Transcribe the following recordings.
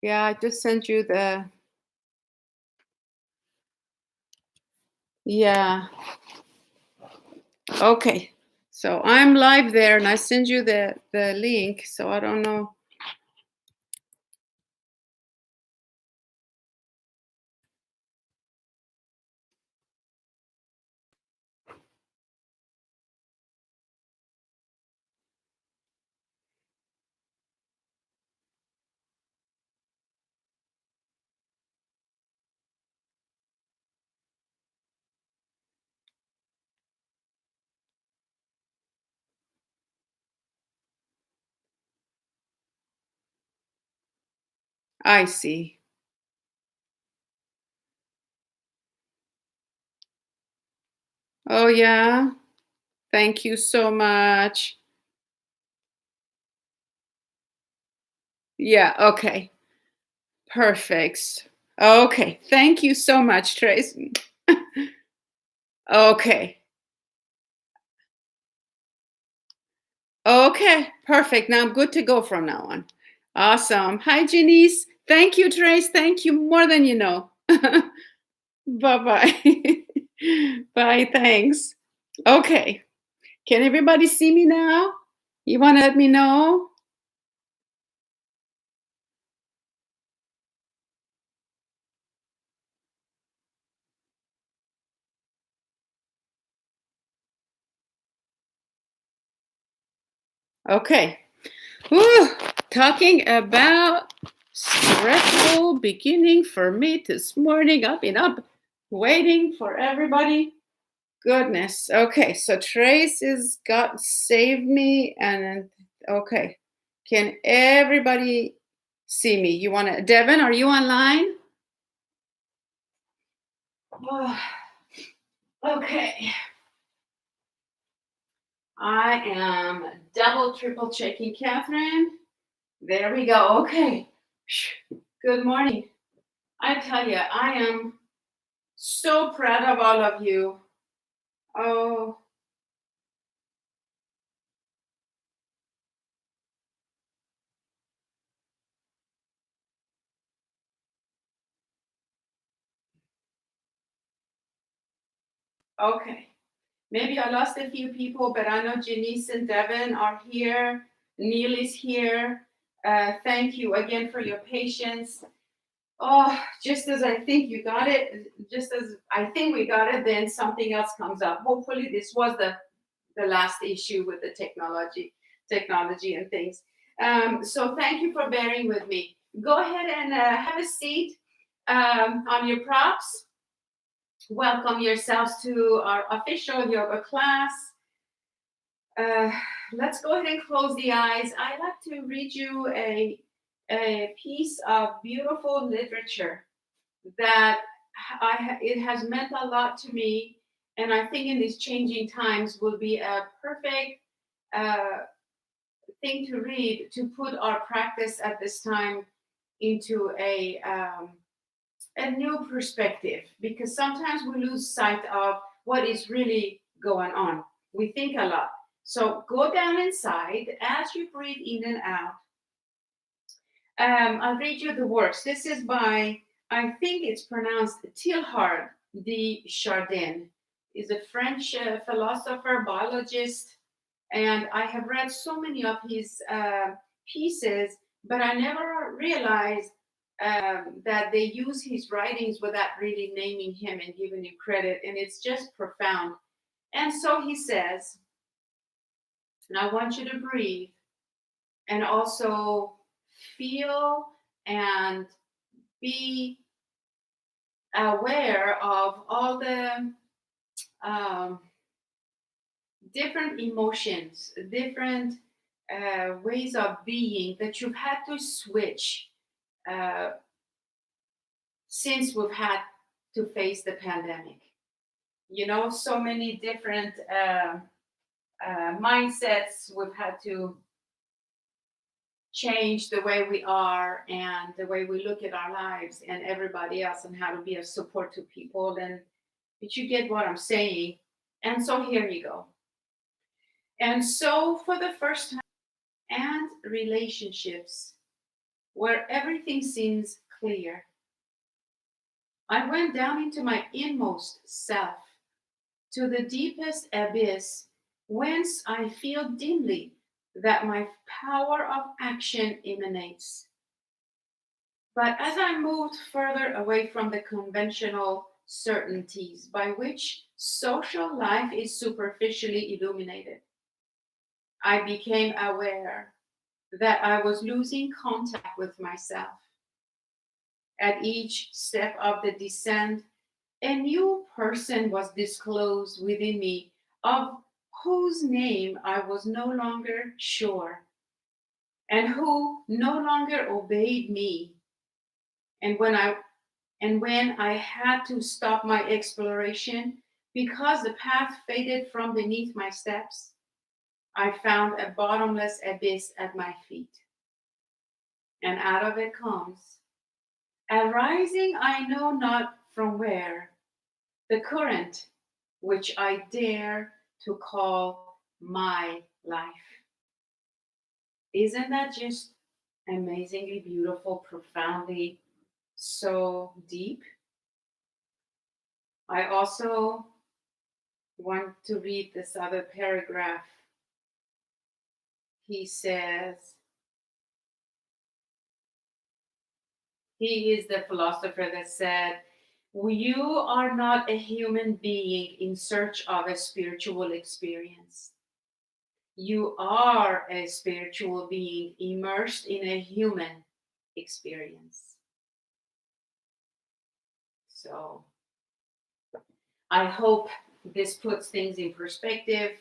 Yeah, I just sent you the. Yeah. Okay. So I'm live there and I send you the link. So I don't know. I see. Oh yeah. Thank you so much. Yeah, okay. Perfect. Okay. Thank you so much, Tracy. Okay. Okay. Perfect. Now I'm good to go from now on. Awesome. Hi, Janice. Thank you, Trace. Thank you more than you know. Bye-bye. Bye. Thanks. Okay. Can everybody see me now? You want to let me know? Okay. Whew. Talking about stressful beginning for me this morning. I've been up waiting for everybody. Goodness. Okay. So Trace is got saved me and okay. Can everybody see me? You want to Devin, are you online? Okay. I am double, triple checking Catherine. There we go. Okay. Good morning. I tell you, I am so proud of all of you. Oh, okay. Maybe I lost a few people, but I know Janice and Devin are here. Neil is here. Thank you again for your patience. Oh, just as I think you got it, just as I think we got it, then something else comes up. Hopefully, this was the last issue with the technology and things. So thank you for bearing with me. Go ahead and have a seat on your props. Welcome yourselves to our official yoga class. Uh, let's go ahead and close the eyes. I'd like to read you a piece of beautiful literature that it has meant a lot to me, and I think in these changing times will be a perfect uh, thing to read to put our practice at this time into a new perspective, because sometimes we lose sight of what is really going on. We think a lot. So go down inside as you breathe in and out. I'll read you the works. This is by, I think it's pronounced Teilhard de Chardin. Is a French philosopher, biologist, and I have read so many of his pieces, but I never realized that they use his writings without really naming him and giving him credit, and it's just profound. And so he says, and I want you to breathe and also feel and be aware of all the um, different emotions, different ways of being that you've had to switch uh, since we've had to face the pandemic. You know, so many different mindsets we've had to change the way we are and the way we look at our lives and everybody else, and how to be a support to people. And did you get what I'm saying? And so here you go. And so for the first time, and relationships where everything seems clear. I went down into my inmost self, to the deepest abyss, whence I feel dimly that my power of action emanates. But as I moved further away from the conventional certainties by which social life is superficially illuminated, I became aware that I was losing contact with myself. At each step of the descent, a new person was disclosed within me of whose name I was no longer sure and who no longer obeyed me. And when I had to stop my exploration because the path faded from beneath my steps, I found a bottomless abyss at my feet. And out of it comes, arising I know not from where, the current which I dare to call my life. Isn't that just amazingly beautiful, profoundly so deep? I also want to read this other paragraph. He says, he is the philosopher that said, you are not a human being in search of a spiritual experience. You are a spiritual being immersed in a human experience. So I hope this puts things in perspective.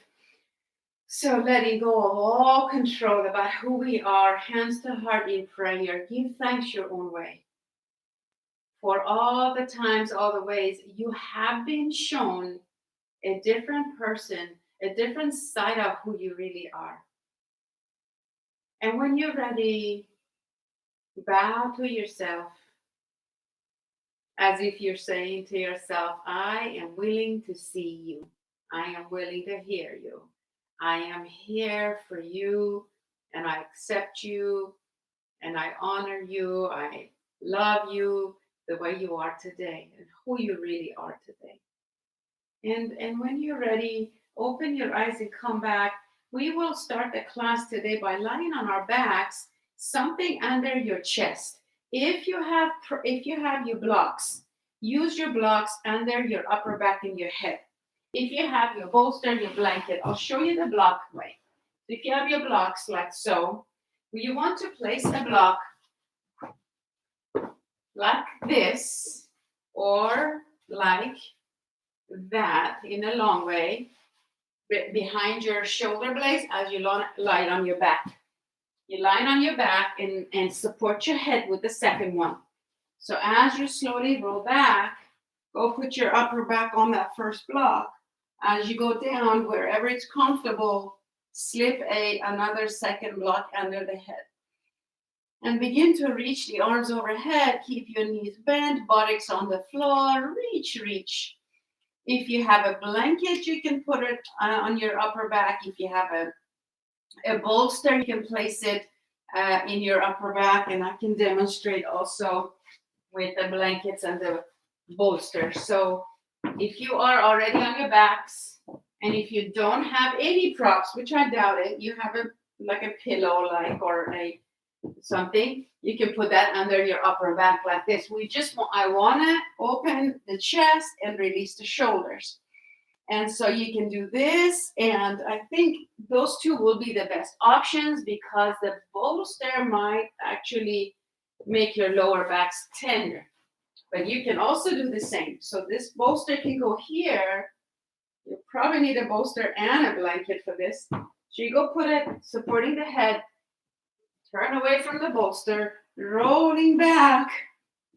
So letting go of all control about who we are, hands to heart in prayer, give thanks your own way. For all the times, all the ways you have been shown a different person, a different side of who you really are. And when you're ready, bow to yourself as if you're saying to yourself, I am willing to see you. I am willing to hear you. I am here for you, and I accept you, and I honor you. I love you the way you are today and who you really are today. And when you're ready, open your eyes and come back. We will start the class today by lying on our backs, something under your chest. If you have your blocks, use your blocks under your upper back and your head. If you have your bolster, your blanket, I'll show you the block way. If you have your blocks like so, you want to place a block like this or like that in a long way behind your shoulder blades as you lie on your back. You lie on your back and support your head with the second one. So as you slowly roll back, go put your upper back on that first block. As you go down, wherever it's comfortable, slip another second block under the head. And begin to reach the arms overhead. Keep your knees bent, buttocks on the floor. Reach. If you have a blanket, you can put it on your upper back. If you have a bolster, you can place it in your upper back. And I can demonstrate also with the blankets and the bolster. So if you are already on your backs, and if you don't have any props, which I doubt it, you have a pillow or a something, you can put that under your upper back like this. I want to open the chest and release the shoulders. And so you can do this, and I think those two will be the best options because the bolster might actually make your lower backs tender. But you can also do the same. So this bolster can go here. You probably need a bolster and a blanket for this. So you go put it supporting the head, turn away from the bolster, rolling back.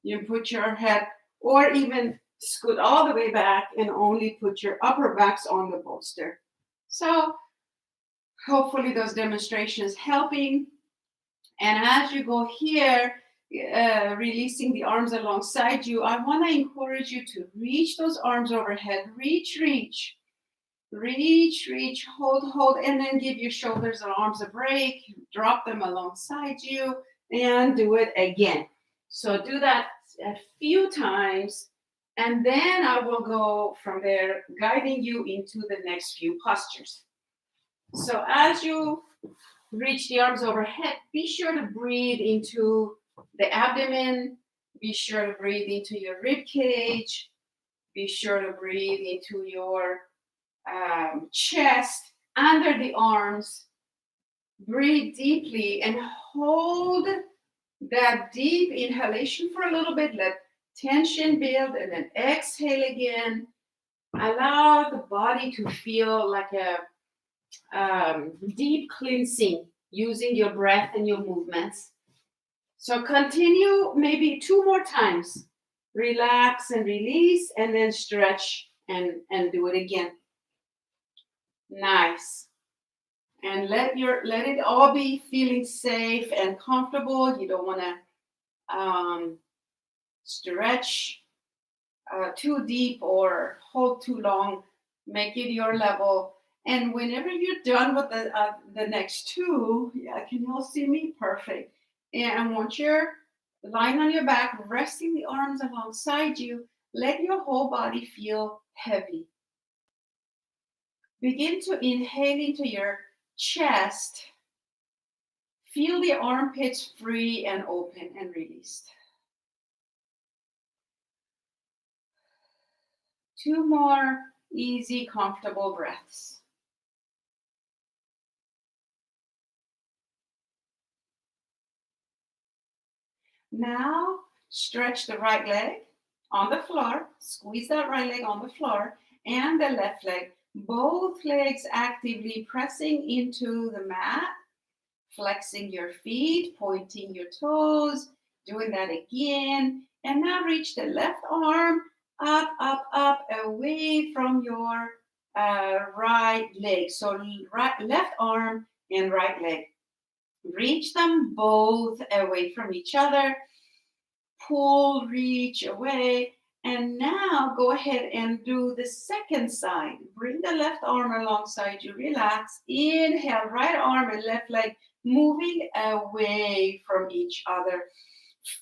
You put your head, or even scoot all the way back and only put your upper backs on the bolster. So hopefully those demonstrations helping. And as you go here, releasing the arms alongside you, I want to encourage you to reach those arms overhead. Reach, hold, and then give your shoulders and arms a break. Drop them alongside you and do it again. So do that a few times, and then I will go from there, guiding you into the next few postures. So as you reach the arms overhead, be sure to breathe into the abdomen, be sure to breathe into your rib cage, be sure to breathe into your chest, under the arms. Breathe deeply and hold that deep inhalation for a little bit. Let tension build and then exhale again. Allow the body to feel like a deep cleansing using your breath and your movements. So continue maybe 2 more times. Relax and release, and then stretch and do it again. Nice. And let it all be feeling safe and comfortable. You don't want to stretch too deep or hold too long. Make it your level. And whenever you're done with the next 2, yeah, can you all see me? Perfect. And once you're lying on your back, resting the arms alongside you, let your whole body feel heavy. Begin to inhale into your chest. Feel the armpits free and open and released. 2 more easy, comfortable breaths. Now, stretch the right leg on the floor. Squeeze that right leg on the floor and the left leg. Both legs actively pressing into the mat. Flexing your feet, pointing your toes. Doing that again. And now reach the left arm up, up, up, away from your right leg. So left arm and right leg. Reach them both away from each other. Pull, reach away. And now go ahead and do the second side. Bring the left arm alongside you. Relax. Inhale, right arm and left leg moving away from each other.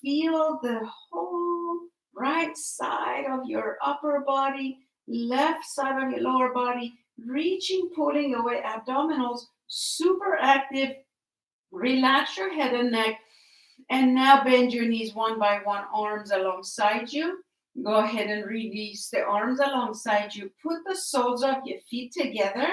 Feel the whole right side of your upper body, left side of your lower body, reaching, pulling away abdominals, super active. Relax your head and neck. And now bend your knees one by one, arms alongside you. Go ahead and release the arms alongside you. Put the soles of your feet together.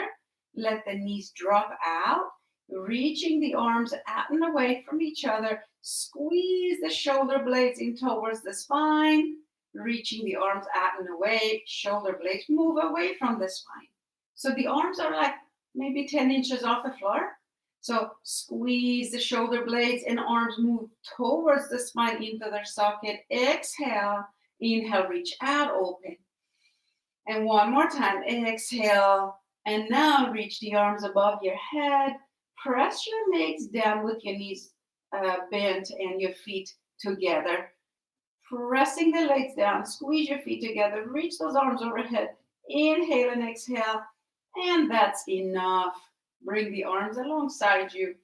Let the knees drop out. Reaching the arms out and away from each other. Squeeze the shoulder blades in towards the spine. Reaching the arms out and away. Shoulder blades move away from the spine. So the arms are like maybe 10 inches off the floor. So squeeze the shoulder blades and arms move towards the spine into their socket. Exhale. Inhale, reach out, open. And one more time. Exhale. And now reach the arms above your head. Press your legs down with your knees bent and your feet together. Pressing the legs down. Squeeze your feet together. Reach those arms overhead. Inhale and exhale. And that's enough. Bring the arms alongside you.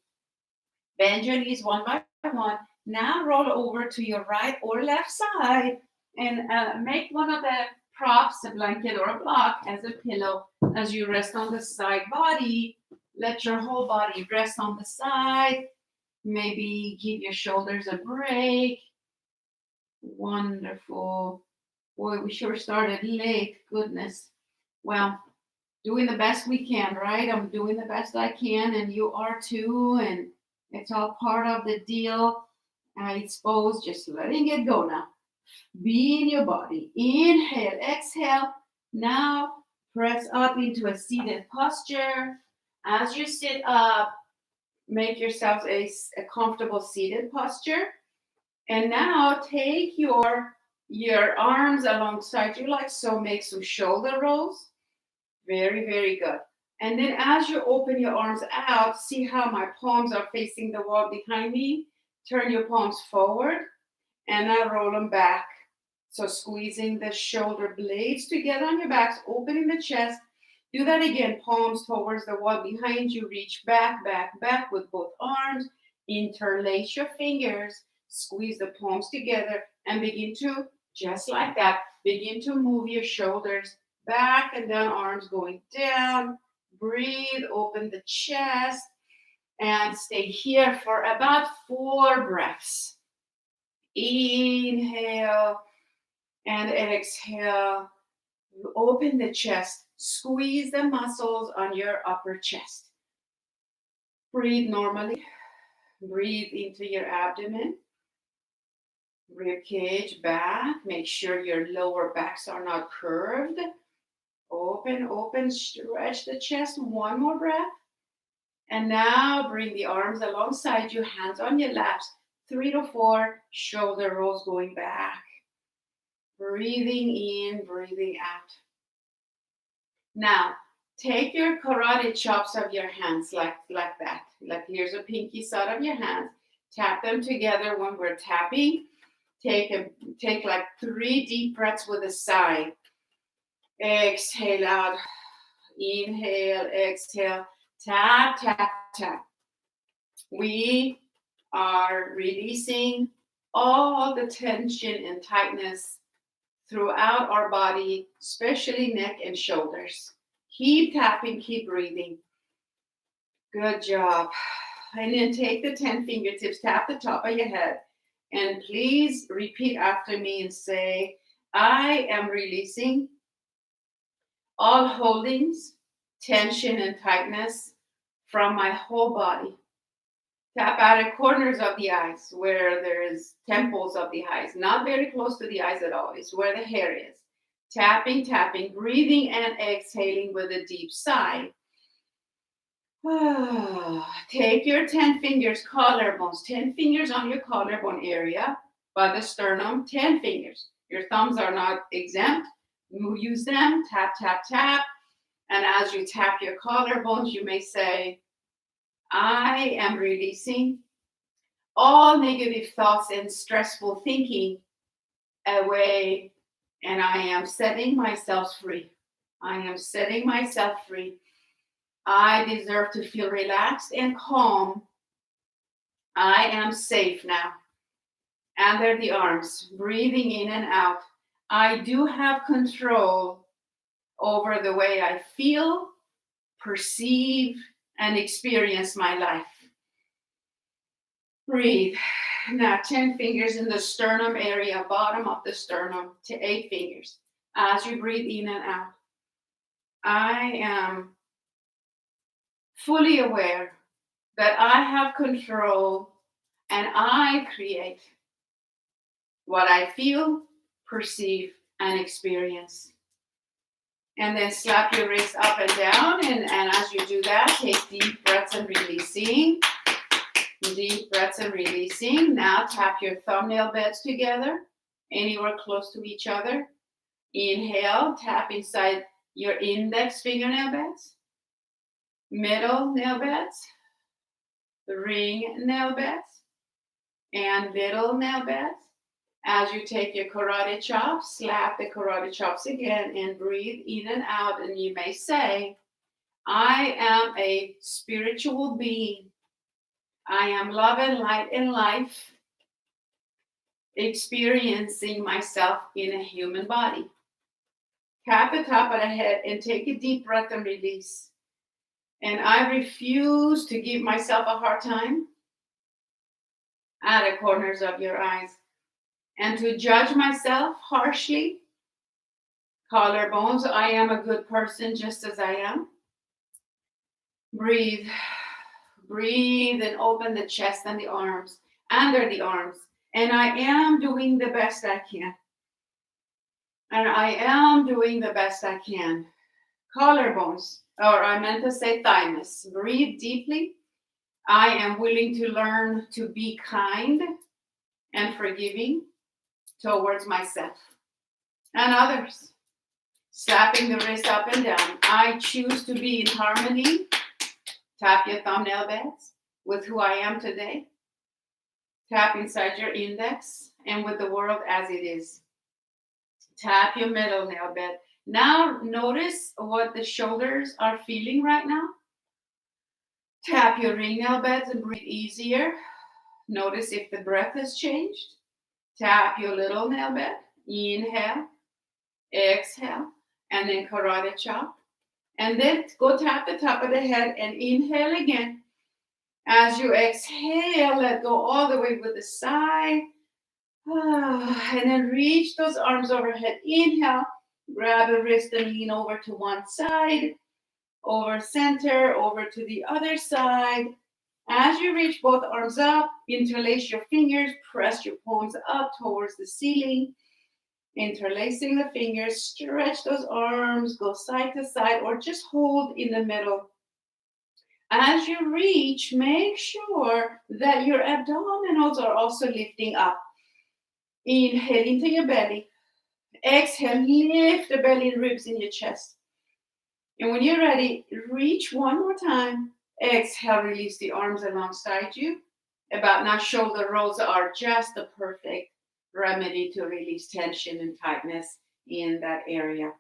Bend your knees one by one. Now roll over to your right or left side and make one of the props, a blanket or a block, as a pillow as you rest on the side body. Let your whole body rest on the side. Maybe give your shoulders a break. Wonderful. Boy, we sure started late. Goodness. Well, doing the best we can, right? I'm doing the best I can, and you are too, and it's all part of the deal. I suppose just letting it go now. Be in your body. Inhale, exhale. Now press up into a seated posture. As you sit up, make yourself a comfortable seated posture. And now take your arms alongside you like so. Make some shoulder rolls. Very, very good. And then as you open your arms out, see how my palms are facing the wall behind me. Turn your palms forward and now roll them back. So squeezing the shoulder blades together on your backs, opening the chest. Do that again, palms towards the wall behind you. Reach back, back, back with both arms. Interlace your fingers, squeeze the palms together, and begin to, just like that, begin to move your shoulders back and down, arms going down. Breathe, open the chest, and stay here for about 4 breaths. Inhale and exhale. You open the chest, squeeze the muscles on your upper chest. Breathe normally. Breathe into your abdomen. Rib cage back. Make sure your lower backs are not curved. Open, open, stretch the chest. One more breath. And now bring the arms alongside you, hands on your laps. 3 to 4, shoulder rolls going back. Breathing in, breathing out. Now, take your karate chops of your hands like that. Like here's a pinky side of your hands. Tap them together when we're tapping. Take like 3 deep breaths with a sigh. Exhale out. Inhale, exhale. Tap, tap, tap. We are releasing all the tension and tightness throughout our body, especially neck and shoulders. Keep tapping, keep breathing. Good job. And then take the 10 fingertips, tap the top of your head, and please repeat after me and say, I am releasing all holdings, tension, and tightness from my whole body. Tap out at corners of the eyes where there is temples of the eyes, not very close to the eyes at all. It's where the hair is. Tapping, tapping, breathing and exhaling with a deep sigh. Take your 10 fingers, collarbones, 10 fingers on your collarbone area by the sternum, 10 fingers. Your thumbs are not exempt. You use them, tap, tap, tap. And as you tap your collarbones, you may say, I am releasing all negative thoughts and stressful thinking away, and I am setting myself free. I am setting myself free. I deserve to feel relaxed and calm. I am safe now. Under the arms, breathing in and out. I do have control over the way I feel, perceive, and experience my life. Breathe. Now 10 fingers in the sternum area, bottom of the sternum, to 8 fingers. As you breathe in and out, I am fully aware that I have control and I create what I feel, perceive, and experience. And then slap your wrists up and down. And as you do that, take deep breaths and releasing. Deep breaths and releasing. Now tap your thumbnail beds together, anywhere close to each other. Inhale, tap inside your index fingernail beds, middle nail beds, ring nail beds, and little nail beds. As you take your karate chops, slap the karate chops again and breathe in and out. And you may say, I am a spiritual being. I am love and light and life, experiencing myself in a human body. Tap the top of the head and take a deep breath and release. And I refuse to give myself a hard time at the corners of your eyes and to judge myself harshly. Collarbones, I am a good person just as I am. Breathe. Breathe and open the chest and the arms, under the arms. And I am doing the best I can. And I am doing the best I can. Collarbones, or I meant to say thymus. Breathe deeply. I am willing to learn to be kind and forgiving towards myself and others. Slapping the wrist up and down. I choose to be in harmony. Tap your thumbnail beds with who I am today. Tap inside your index and with the world as it is. Tap your middle nail bed. Now notice what the shoulders are feeling right now. Tap your ring nail beds and breathe easier. Notice if the breath has changed. Tap your little nail bed. Inhale, exhale, and then karate chop. And then go tap the top of the head and inhale again. As you exhale, let go all the way with the sigh. And then reach those arms overhead. Inhale, grab a wrist and lean over to one side, over center, over to the other side. As you reach both arms up, interlace your fingers, press your palms up towards the ceiling. Interlacing the fingers, stretch those arms, go side to side, or just hold in the middle. As you reach, make sure that your abdominals are also lifting up. Inhale into your belly. Exhale, lift the belly and ribs in your chest. And when you're ready, reach one more time. Exhale, release the arms alongside you. About now, shoulder rolls are just the perfect remedy to release tension and tightness in that area.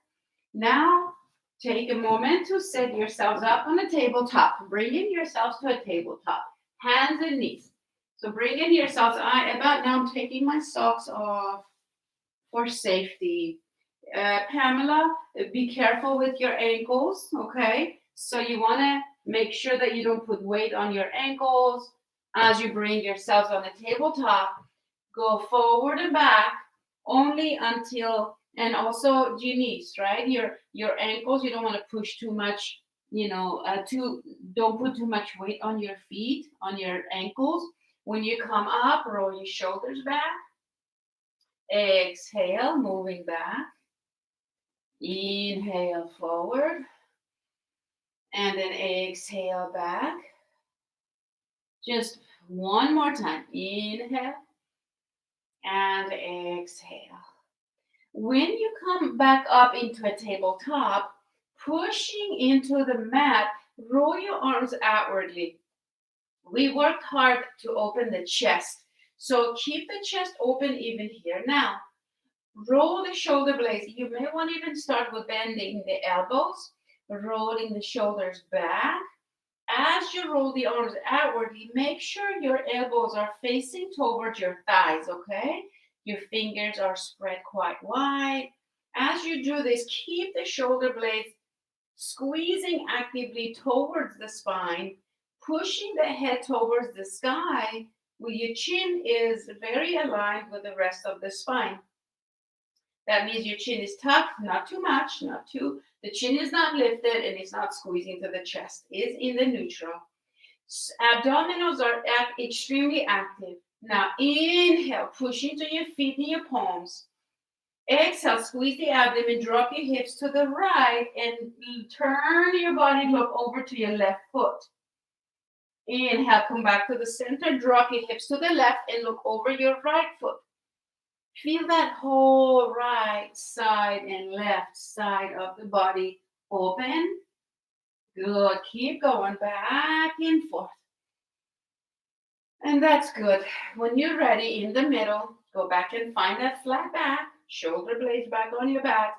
Now, take a moment to set yourselves up on a tabletop. Bring in yourselves to a tabletop. Hands and knees. So bring in yourselves. About now, I'm taking my socks off for safety. Pamela, be careful with your ankles, okay? So you want to make sure that you don't put weight on your ankles. As you bring yourselves on the tabletop, go forward and back only until, and also your knees, right? Your ankles, you don't want to push too much, don't put too much weight on your feet, on your ankles. When you come up, roll your shoulders back. Exhale, moving back. Inhale forward. And then exhale back. Just one more time. Inhale. And exhale. When you come back up into a tabletop, pushing into the mat, roll your arms outwardly. We worked hard to open the chest. So keep the chest open even here. Now, roll the shoulder blades. You may want to even start with bending the elbows, rolling the shoulders back. As you roll the arms outwardly, make sure your elbows are facing towards your thighs, okay? Your fingers are spread quite wide. As you do this, keep the shoulder blades squeezing actively towards the spine, pushing the head towards the sky, where your chin is very aligned with the rest of the spine. That means your chin is tucked, not too much, the chin is not lifted and it's not squeezing to the chest, it's in the neutral. Abdominals are extremely active. Now inhale, push into your feet and your palms. Exhale, squeeze the abdomen, drop your hips to the right and turn your body, look over to your left foot. Inhale, come back to the center, drop your hips to the left and look over your right foot. Feel that whole right side and left side of the body open. Good. Keep going back and forth. And that's good. When you're ready, in the middle, go back and find that flat back. Shoulder blades back on your back.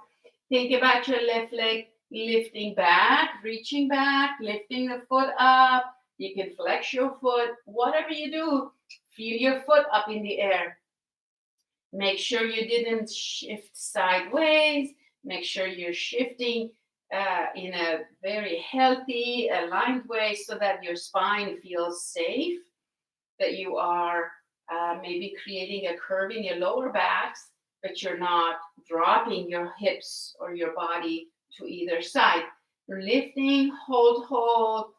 Think about your left leg lifting back, reaching back, lifting the foot up. You can flex your foot. Whatever you do, feel your foot up in the air. Make sure you didn't shift sideways. Make sure you're shifting in a very healthy, aligned way so that your spine feels safe, that you are maybe creating a curve in your lower backs, but you're not dropping your hips or your body to either side. Lifting, hold.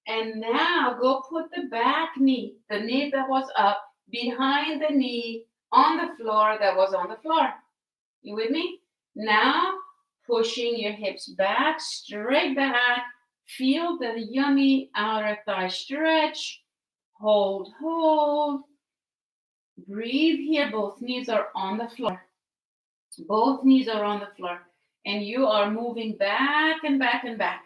And now go put the back knee, the knee that was up, behind the knee on the floor that was on the floor. You with me? Now, pushing your hips back, straight back. Feel the yummy outer thigh stretch. Hold. Breathe here. Both knees are on the floor. Both knees are on the floor. And you are moving back and back and back.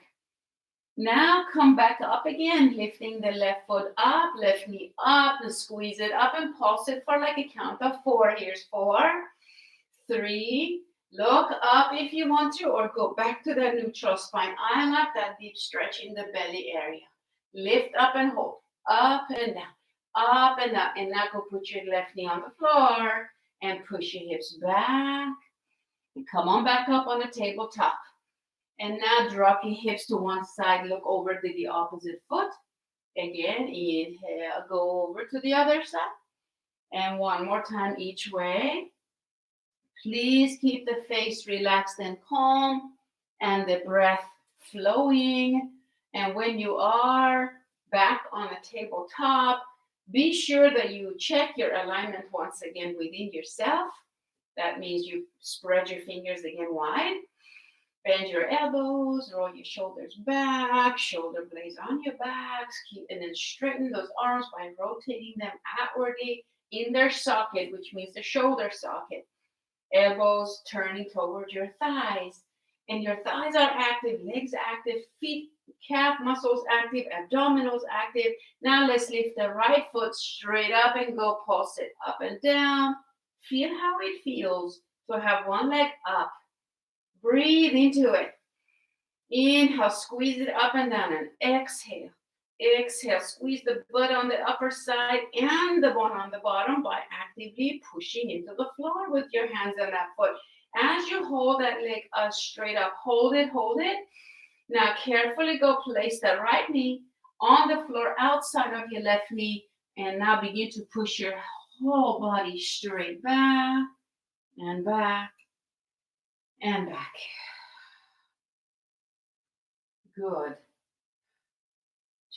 Now come back up again, lifting the left foot up, left knee up, and squeeze it up and pulse it for like a count of 4. Here's 4, 3, look up if you want to, or go back to that neutral spine. I like that deep stretch in the belly area. Lift up and hold, up and down, up and up. And now go put your left knee on the floor and push your hips back. And come on back up on the tabletop. And now drop your hips to one side. Look over to the opposite foot. Again, inhale, go over to the other side. And one more time each way. Please keep the face relaxed and calm and the breath flowing. And when you are back on the tabletop, be sure that you check your alignment once again within yourself. That means you spread your fingers again wide. Bend your elbows, roll your shoulders back, shoulder blades on your backs, and then straighten those arms by rotating them outwardly in their socket, which means the shoulder socket. Elbows turning towards your thighs, and your thighs are active, legs active, feet, calf muscles active, abdominals active. Now let's lift the right foot straight up and go pulse it up and down. Feel how it feels to have one leg up. Breathe into it. Inhale, squeeze it up and down, and exhale. Exhale, squeeze the butt on the upper side and the bone on the bottom by actively pushing into the floor with your hands on that foot. As you hold that leg straight up, hold it, hold it. Now carefully go place the right knee on the floor outside of your left knee, and now begin to push your whole body straight back and back and back. Good.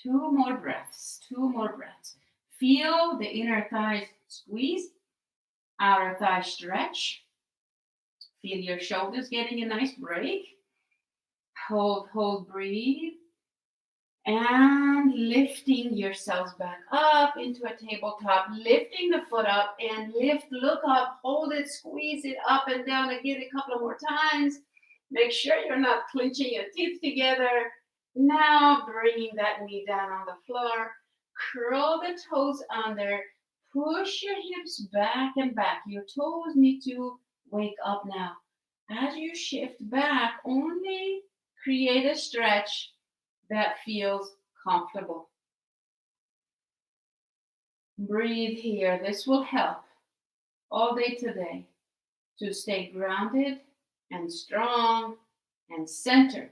Two more breaths. Feel the inner thighs squeeze, outer thighs stretch. Feel your shoulders getting a nice break. Hold, breathe. And lifting yourselves back up into a tabletop, lifting the foot up and lift, look up, hold it, squeeze it up and down again a couple of more times. Make sure you're not clenching your teeth together. Now bringing that knee down on the floor, curl the toes under, push your hips back and back. Your toes need to wake up now. As you shift back, only create a stretch that feels comfortable. Breathe here. This will help all day today to stay grounded and strong and centered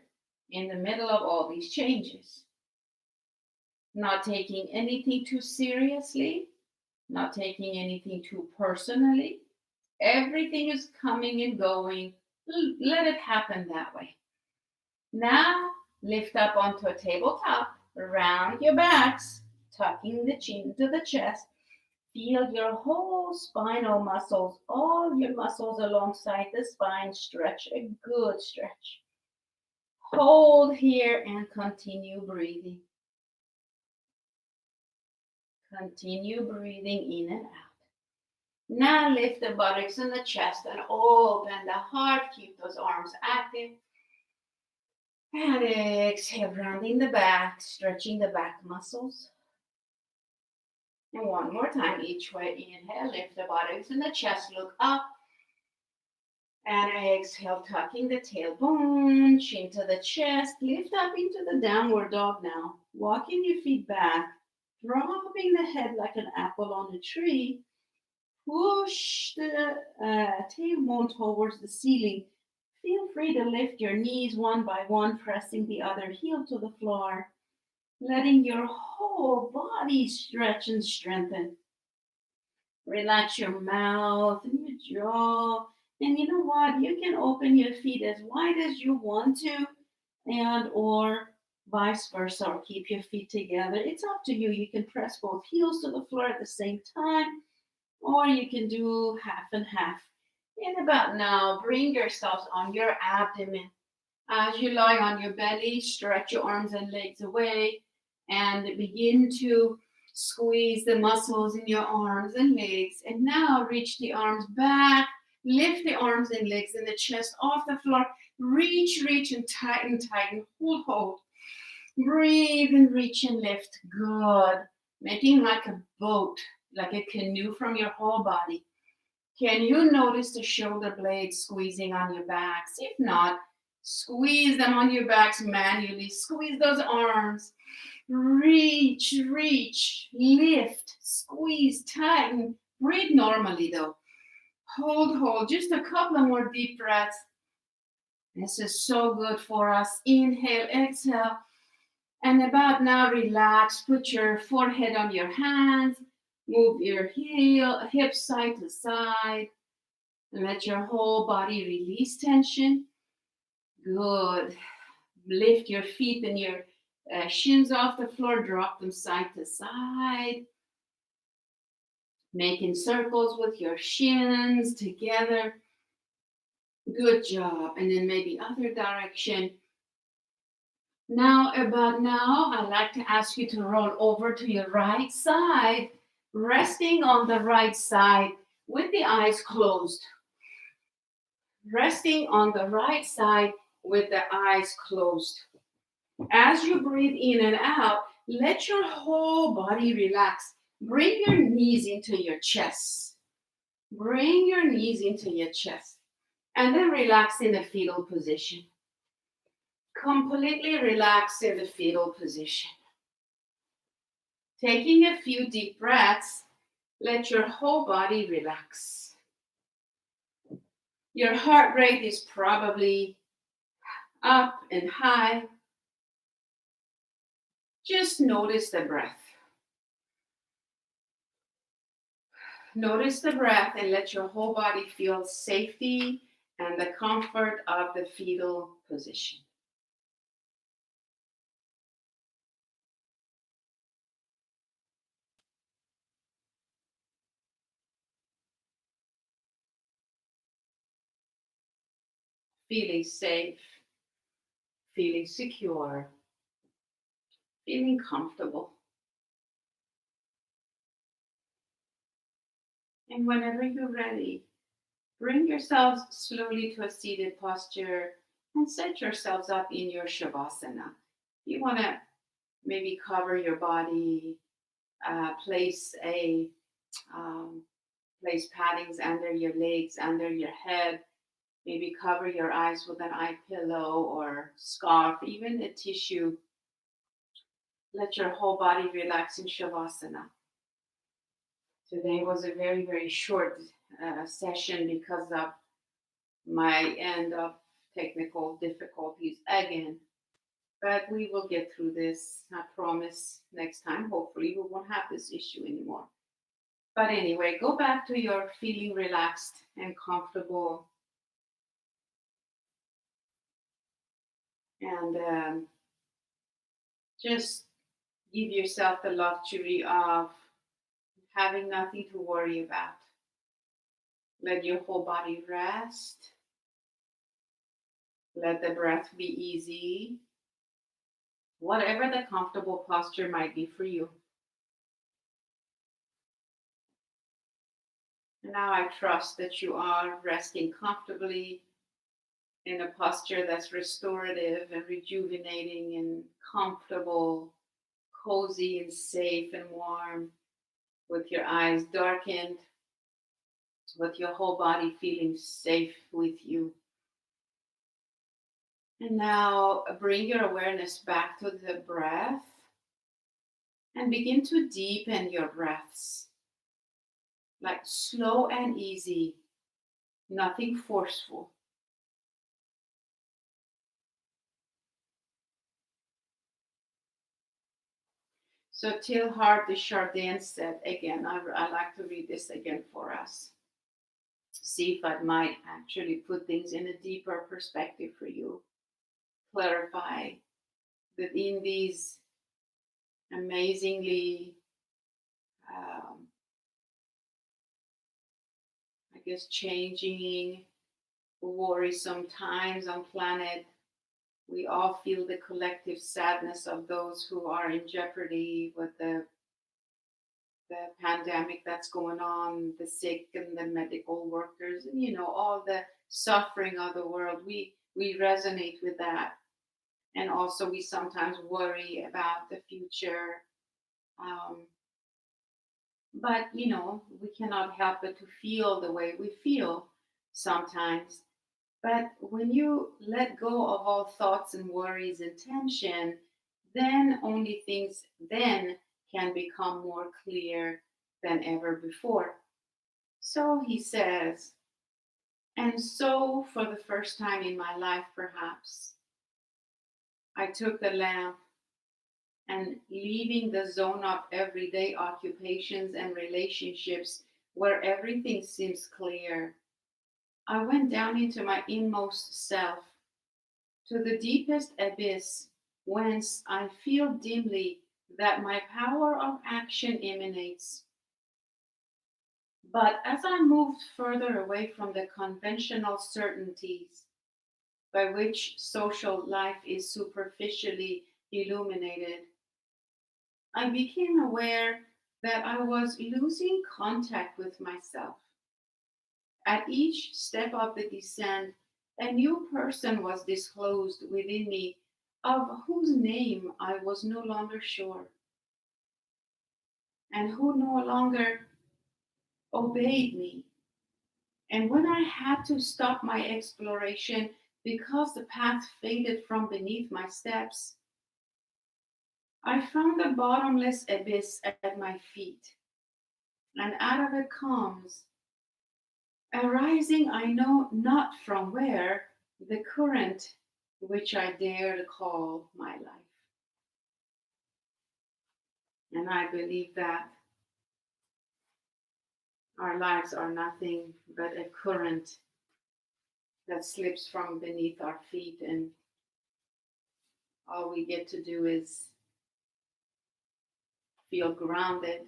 in the middle of all these changes. Not taking anything too seriously, not taking anything too personally. Everything is coming and going. Let it happen that way. Now, lift up onto a tabletop, round your backs, tucking the chin to the chest. Feel your whole spinal muscles, all your muscles alongside the spine stretch, a good stretch. Hold here and continue breathing. Continue breathing in and out. Now lift the buttocks and the chest and open the heart. Keep those arms active. And exhale, rounding the back, stretching the back muscles. And one more time each way. Inhale, lift the buttocks and the chest, look up. And exhale, tucking the tailbone, chin to the chest. Lift up into the downward dog now. Walking your feet back, dropping the head like an apple on a tree. Push the tailbone towards the ceiling. Feel free to lift your knees one by one, pressing the other heel to the floor, letting your whole body stretch and strengthen. Relax your mouth and your jaw. And you know what? You can open your feet as wide as you want to, and or vice versa, or keep your feet together. It's up to you. You can press both heels to the floor at the same time, or you can do half and half. And about now, bring yourselves on your abdomen. As you lie on your belly, stretch your arms and legs away and begin to squeeze the muscles in your arms and legs. And now reach the arms back, lift the arms and legs and the chest off the floor. Reach, and tighten, hold. Breathe and reach and lift. Good. Making like a boat, like a canoe from your whole body. Can you notice the shoulder blades squeezing on your backs? If not, squeeze them on your backs manually. Squeeze those arms. Reach, lift, Squeeze, tighten. Breathe normally though. Hold. Just a couple of more deep breaths. This is so good for us. Inhale, exhale. And about now, relax. Put your forehead on your hands. Move your hips side to side. And let your whole body release tension. Good. Lift your feet and your shins off the floor. Drop them side to side. Making circles with your shins together. Good job. And then maybe other direction. Now, about now, I'd like to ask you to roll over to your right side, resting on the right side with the eyes closed. Resting on the right side with the eyes closed. As you breathe in and out, let your whole body relax. Bring your knees into your chest. Bring your knees into your chest. And then relax in the fetal position. Completely relax in the fetal position. Taking a few deep breaths, let your whole body relax. Your heart rate is probably up and high. Just notice the breath. Notice the breath and let your whole body feel safety and the comfort of the fetal position. Feeling safe, feeling secure, feeling comfortable. And whenever you're ready, bring yourselves slowly to a seated posture and set yourselves up in your Shavasana. You want to maybe cover your body, place paddings under your legs, under your head. Maybe cover your eyes with an eye pillow or scarf, even a tissue. Let your whole body relax in Shavasana. Today was a very, very short session because of my end of technical difficulties again. But we will get through this. I promise next time, hopefully, we won't have this issue anymore. But anyway, go back to your feeling relaxed and comfortable. And just give yourself the luxury of having nothing to worry about. Let your whole body rest. Let the breath be easy. Whatever the comfortable posture might be for you. And now I trust that you are resting comfortably in a posture that's restorative and rejuvenating and comfortable, cozy and safe and warm, with your eyes darkened, with your whole body feeling safe with you. And now bring your awareness back to the breath and begin to deepen your breaths. Like slow and easy, nothing forceful. So Teilhard de Chardin said, again, I like to read this again for us. See if I might actually put things in a deeper perspective for you. Clarify that in these amazingly, changing, worrisome times on planet, we all feel the collective sadness of those who are in jeopardy with the pandemic that's going on, the sick and the medical workers, and all the suffering of the world. We resonate with that. And also we sometimes worry about the future. But we cannot help but to feel the way we feel sometimes. But when you let go of all thoughts and worries and tension, then only things then can become more clear than ever before. So he says, and so for the first time in my life, perhaps, I took the lamp and leaving the zone of everyday occupations and relationships where everything seems clear. I went down into my inmost self, to the deepest abyss, whence I feel dimly that my power of action emanates. But as I moved further away from the conventional certainties by which social life is superficially illuminated, I became aware that I was losing contact with myself. At each step of the descent, a new person was disclosed within me of whose name I was no longer sure, and who no longer obeyed me. And when I had to stop my exploration because the path faded from beneath my steps, I found a bottomless abyss at my feet, and out of it comes, arising I know not from where, the current which I dare to call my life. And I believe that our lives are nothing but a current that slips from beneath our feet, and all we get to do is feel grounded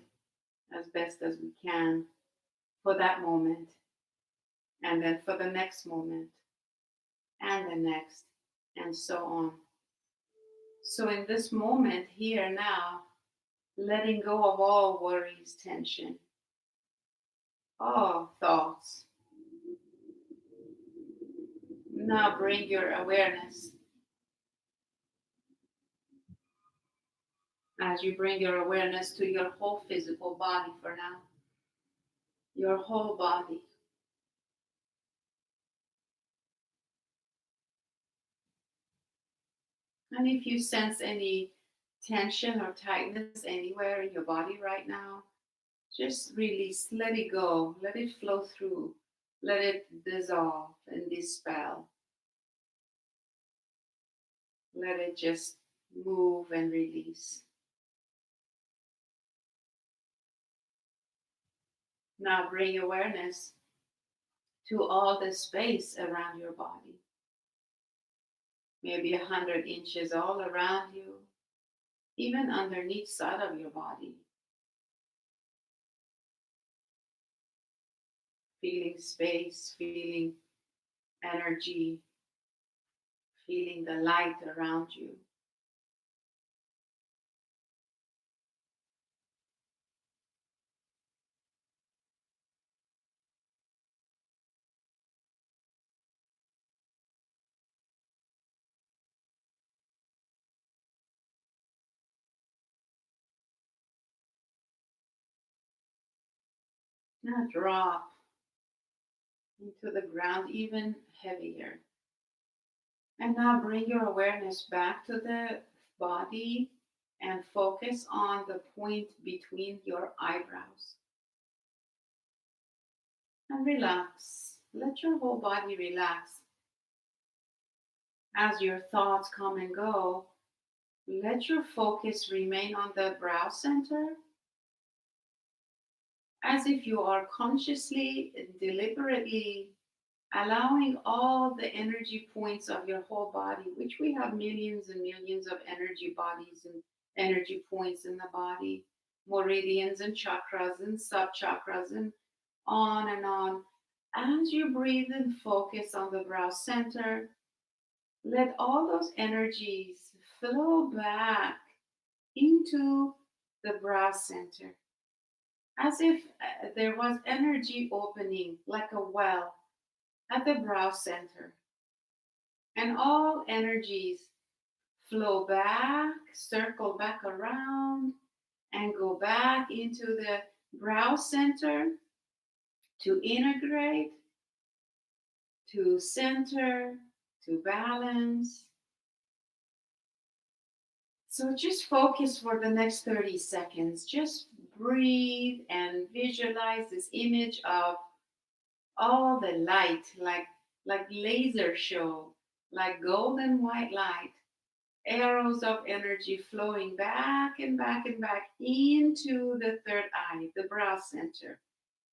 as best as we can for that moment, and then for the next moment, and the next, and so on. So, in this moment, here now, letting go of all worries, tension, all thoughts. Now, bring your awareness. As you bring your awareness to your whole physical body for now, your whole body. And if you sense any tension or tightness anywhere in your body right now, just release, let it go, let it flow through, let it dissolve and dispel. Let it just move and release. Now bring awareness to all the space around your body. Maybe 100 inches all around you, even underneath side of your body. Feeling space, feeling energy, feeling the light around you. Now drop into the ground even heavier. And now bring your awareness back to the body and focus on the point between your eyebrows. And relax. Let your whole body relax. As your thoughts come and go, let your focus remain on the brow center, as if you are consciously, deliberately allowing all the energy points of your whole body, which we have millions and millions of energy bodies and energy points in the body, meridians and chakras and sub-chakras and on and on. As you breathe and focus on the brow center, let all those energies flow back into the brow center, as if there was energy opening like a well at the brow center. And all energies flow back, circle back around, and go back into the brow center to integrate, to center, to balance. So just focus for the next 30 seconds. Just breathe and visualize this image of all the light, like laser show, like golden white light, arrows of energy flowing back and back and back into the third eye, the brow center,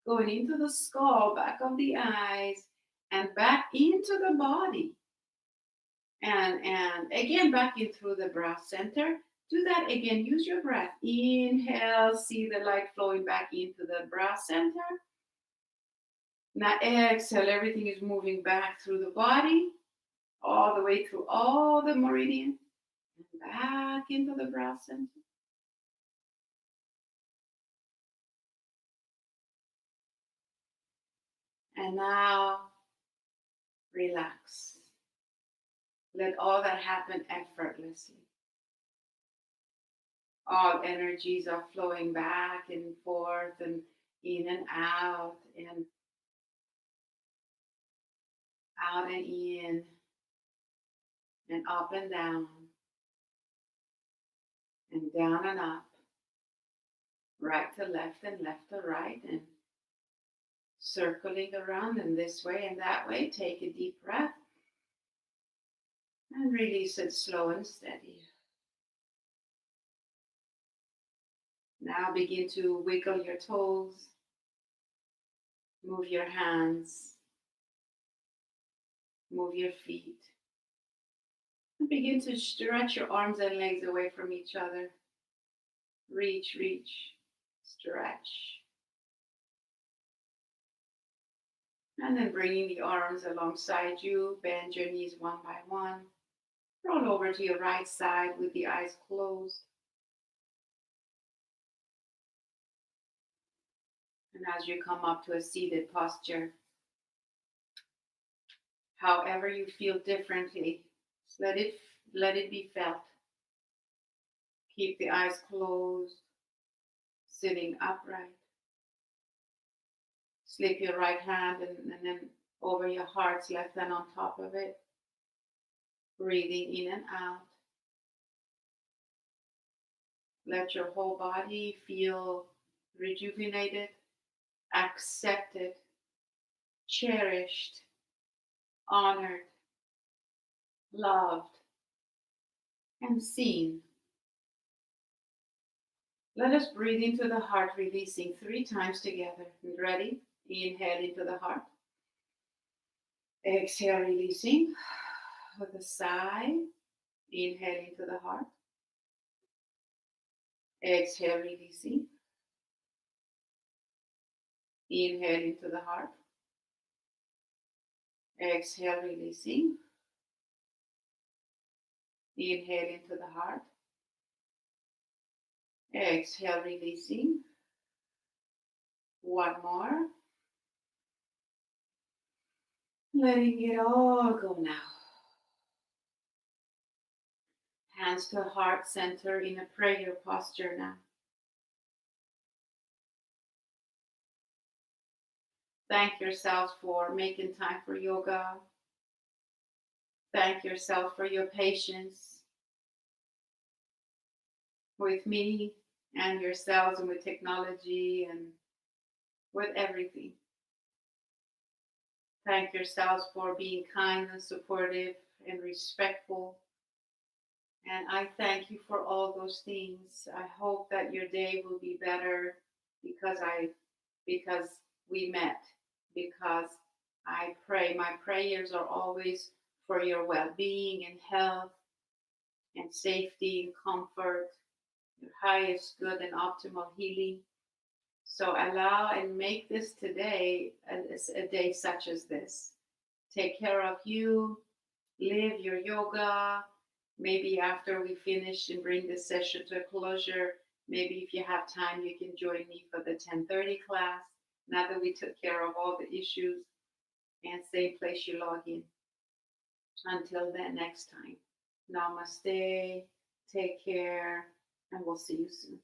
going into the skull, back of the eyes, and back into the body. And again, back in through the brow center. Do that again. Use your breath. Inhale, see the light flowing back into the brow center. Now exhale, everything is moving back through the body, all the way through all the meridian, and back into the brow center. And now relax. Let all that happen effortlessly. All energies are flowing back and forth and in and out and in and up and down and down and up, right to left and left to right, and circling around in this way and that way. Take a deep breath and release it slow and steady. Now begin to wiggle your toes, move your hands, move your feet, and begin to stretch your arms and legs away from each other. Reach, stretch. And then bringing the arms alongside you, bend your knees one by one. Roll over to your right side with the eyes closed. And as you come up to a seated posture, however you feel differently, let it be felt. Keep the eyes closed, sitting upright. Slip your right hand and then over your heart's left hand on top of it. Breathing in and out. Let your whole body feel rejuvenated, accepted, cherished, honored, loved, and seen. Let us breathe into the heart, releasing 3 times together. Ready? Inhale into the heart. Exhale, releasing. With a sigh, inhale into the heart. Exhale, releasing. Inhale into the heart. Exhale, releasing. Inhale into the heart. Exhale, releasing. One more. Letting it all go now. Hands to heart center in a prayer posture now. Thank yourself for making time for yoga. Thank yourself for your patience with me and yourselves and with technology and with everything. Thank yourselves for being kind and supportive and respectful. And I thank you for all those things. I hope that your day will be better because we met, because I pray. My prayers are always for your well-being and health and safety and comfort, your highest good and optimal healing. So allow and make this today a day such as this. Take care of you, live your yoga. Maybe after we finish and bring this session to a closure, maybe if you have time, you can join me for the 10:30 class. Now that we took care of all the issues, and same place you log in. Until then, next time. Namaste, take care, and we'll see you soon.